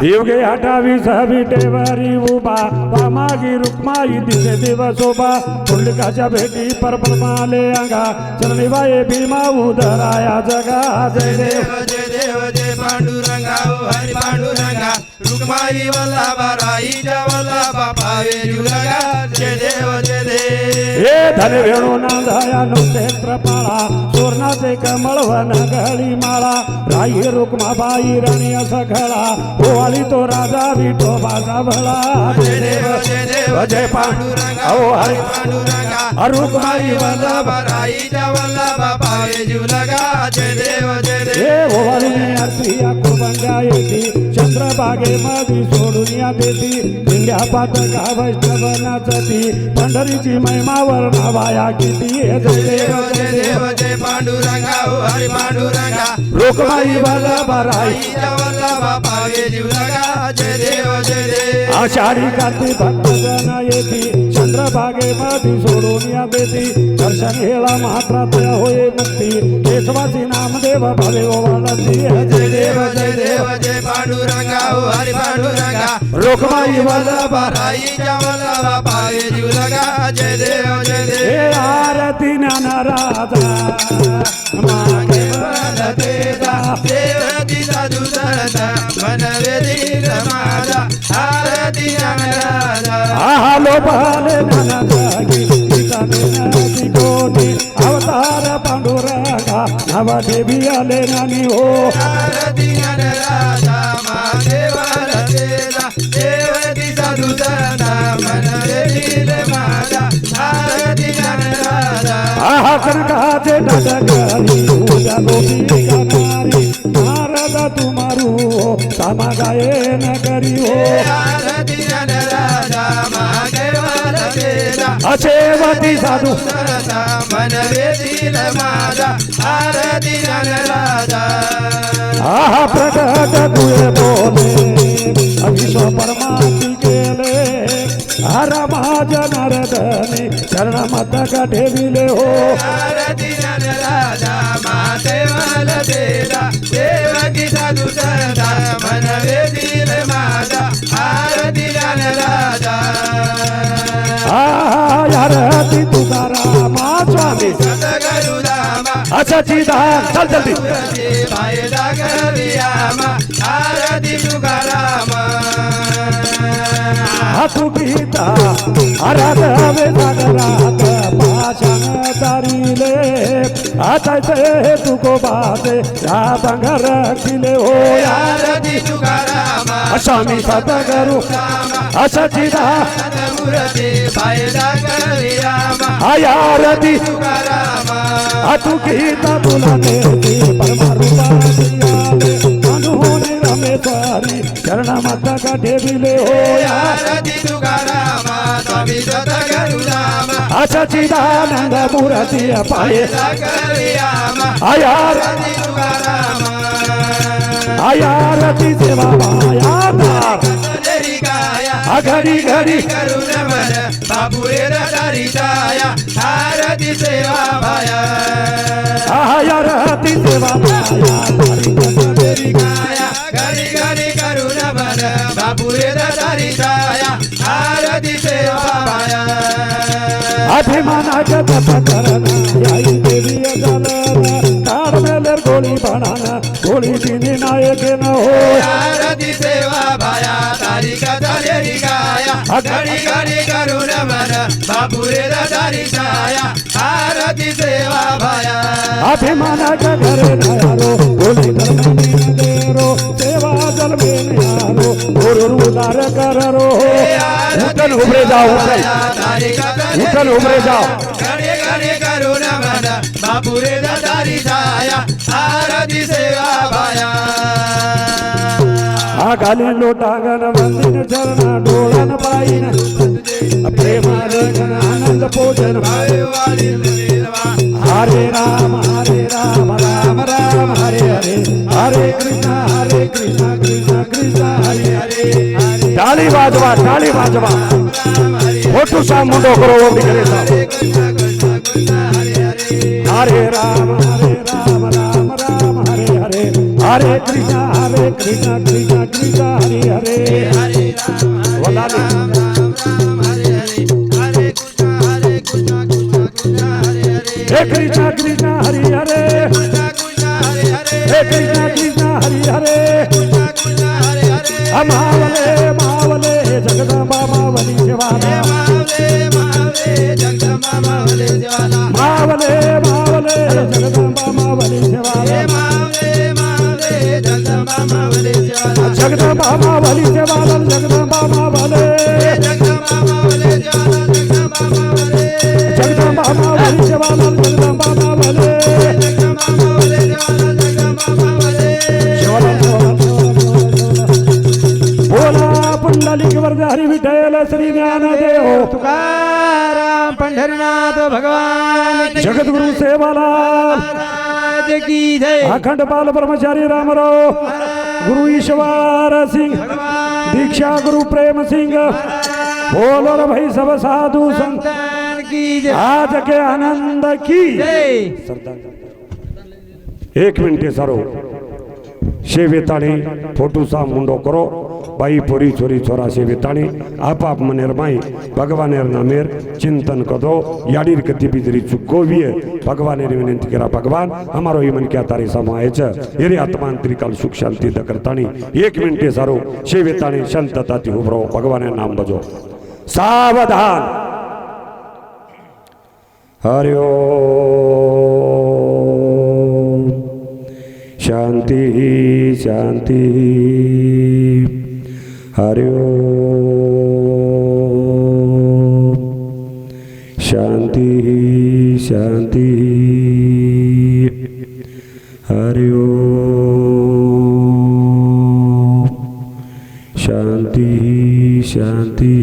योगे 28 विटेवरी उभा वामागी रुक्माई दिसे दिवसोबा पुंडलिकाच्या भेटी पर्पल माले अंगा चरणीबाई भीमा उदराया जगा जय देव जय देव जय पांडुरंगा हरि पांडुरंगा रुक्माई वल्लभा राईच्या वल्लभा पावे जुलगा जय देव जय देव हे धन वेणू नांदाया नुक्षेत्र पाळा सुवर्णाचे कमळ वन गळी माळा राई रुक्माबाई राणी सखळा ओवाळी तो राजा विठोबाचा भळा जय देव जय पांडुरंगा हरि पांडुरंगा रुक्माई वल्लभा राईच्या वल्लभा पावे जुलगा जय देव जय देव हे ओवाळीने आरतीया कुरबंगा येती चंद्रभागे मधी सोडून या देती दिंड्या पातका वैष्णव नाचती पंढरीची महिमा वर्णावाया किती जय देव जय पांडुरंगा हरि पांडुरंगा रुक्माई वल्लभा राईच्या वल्लभा पावे जुलगा जय देव जय देव आषाढी कार्तिक भक्तजन येती चंद्रभागे मधी सोडून या देती दर्शन हेळा महात्रात होय मुक्ती केशवाची नामदेव भावे ओवाळती जय देव जय पांडुरंगा हरि पांडुरंगा रुक्माई वल्लभा राईच्या वल्लभा पावे जुलगा जय देव जय देव हे आरती ज्ञान राजा मागे तेजा देव दिला दुसरता मन वेदी माझा आरती ज्ञान राजा आहा लोभाले ज्ञान जागी गीता ज्ञानाची कोटी अवतार पांडुरंगा नव देवी आले नानी हो आरती ज्ञान राजा महादेवाला तेजा देव दिला दुसरता मन वेदी माझा आरती ज्ञान राजा आहा कनकाचे डगरी उद्या गोपी गाणारी नारद तुमारू सामा गायन करी हो आरती ज्ञान राजा महादेवाला तेजा असेवती साधू सरसा मन वेदील माझा आरती ज्ञान राजा आहा प्रगट तुझे बोले अविश्व परमाती केले हर माझ्या नारदने चरण मस्तक ठेविले हो आरती ज्ञान राजा महादेवाला तेजा देवकी साधू सरसा मन वेदील माझा आरती ज्ञान राजा आहा यारती तुकारामा स्वामी सतगुरु रामा अच्छा चीदा चल जल्दी फायदा करियामा आरती तुकारामा हातू गीता आराधवे जागरात पाषाण तारिले आताचे तुको बाते या बंगर खिले हो आरती तुकारामा स्वामी सतगुरु अच्छा चीदा मूर्ती फायदा करियामा आयारती तुकारामा हातू गीता तुला देती परमारूपाले अनुने रमेश्वरी चरण मस्तक ठेविले हो आरती तुकारामा स्वामी सतगुरु रामा अच्छा चिदानंद मूर्ती पाये करियामा आयारती तुकारामा आयारती सेवा मायादार जरी गाया घडी घडी करुण मन बापुरे दारी छाया आरती सेवा भाया आयारती सेवा मायादार गाया घरी घरी करुण मन बापुरे दारी छाया आरती सेवा भाया अभिमानाच्या तपकरणा याई देवी जलना तार मेलर गोळी बनाना गोळी दिनी नायके न हो आरती सेवा भाया तारी कथारी गाया घडी घडी करुण मन बापुरे दारी छाया आरती सेवा भाया अभिमानाच्या घरे नयारो गोळी करमानी देरो सेवा जलमे यारो गुरु उदार करो उठन उभरे जाओ उठन उभरे जाओ घडी घडी करुण मन बापुरे दारी छाया आरती सेवा भाया आगाली लोटागन मंदिर चरणा डोळन पाईन प्रेमालगन आनंद पोजन हरे राम राम राम हरे हरे हरे कृष्ण कृष्ण कृष्ण हरे हरे ताली बाजवा फोटो सा मुंडो करो वो भी करे साहब हरे राम राम राम हरे हरे हरे कृष्णा कृष्णा कृष्णा हरे हरे हरे राम वंदाली हरे हरे हरे कृष्णा कृष्णा कृष्णा हरे हरे हे कृष्णा कृष्णा हरे हरे कृष्णा कृष्णा हरे हरे हे कृष्णा कृष्णा हरे हरे कृष्णा कृष्णा हरे हरे मावले मावले जगदंबा मावली शिवाला मावले मावले जगदंबा मावले शिवाला मावले मावले जगदंबा मावली शिवाला मावले मावले जगदंबा मावले शिवाला जगदंबा मावली शिवाला जगदंबा मावले जगदंबा मावले शिवाला जगदंबा मावले जगदंबा मावली शिवाला जगदंबा मावले जगदंबा मावले शिवाला जगदंबा मावले शिवाला बोला पुंडलिक वरद हरी विठ्ठल श्री ज्ञानदेव तुकाराम पंढरीनाथ भगवान जगद्गुरु सेवालाल महाराज की जय अखंड बाल ब्रह्मचारी रामराव गुरु ईश्वर सिंह दीक्षा गुरु प्रेम सिंह बोलो रे भाई सब साधु संत संतान की जय आज के आनंद की जय एक मिनिट सारो शेवेताणी फोटू सा मुंडो करो बाई पोरी छोरी छोरा शेवेताणी आप मनेर माई भगवान नामेर चिंतन कदो याडीर कति बिजरी चुकोविय भगवान विनंती करा भगवान हमारो ही मन क्या तारी समाये छ येरे आत्मांतरिकाल सुख शांति द करताणी एक मिनिट सारो शेवेताणी शांतताती उभरो भगवान नाम बजो सावधान हरि ओम शांति शांति हरि ओम शांति शांति हरि ओम शांति शांति